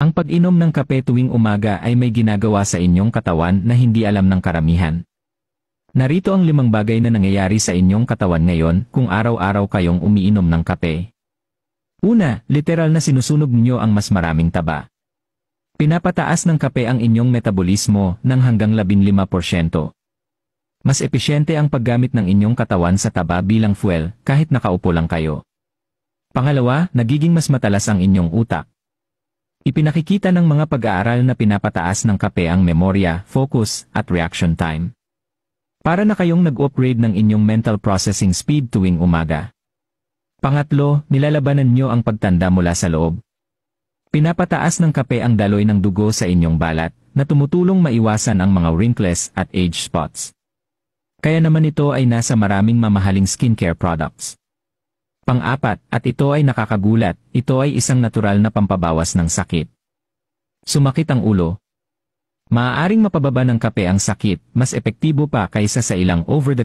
Ang pag-inom ng kape tuwing umaga ay may ginagawa sa inyong katawan na hindi alam ng karamihan. Narito ang 5 bagay na nangyayari sa inyong katawan ngayon kung araw-araw kayong umiinom ng kape. Una, literal na sinusunog niyo ang mas maraming taba. Pinapataas ng kape ang inyong metabolismo ng hanggang 15%. Mas epesyente ang paggamit ng inyong katawan sa taba bilang fuel kahit nakaupo lang kayo. Pangalawa, nagiging mas matalas ang inyong utak. Ipinakikita ng mga pag-aaral na pinapataas ng kape ang memorya, focus, at reaction time. Para na kayong nag-upgrade ng inyong mental processing speed tuwing umaga. Pangatlo, nilalabanan nyo ang pagtanda mula sa loob. Pinapataas ng kape ang daloy ng dugo sa inyong balat, na tumutulong maiwasan ang mga wrinkles at age spots. Kaya naman ito ay nasa maraming mamahaling skincare products. Pang-apat, at ito ay nakakagulat, ito ay isang natural na pampabawas ng sakit. Sumakit ang ulo. Maaaring mapababa ng kape ang sakit, mas epektibo pa kaysa sa ilang over-the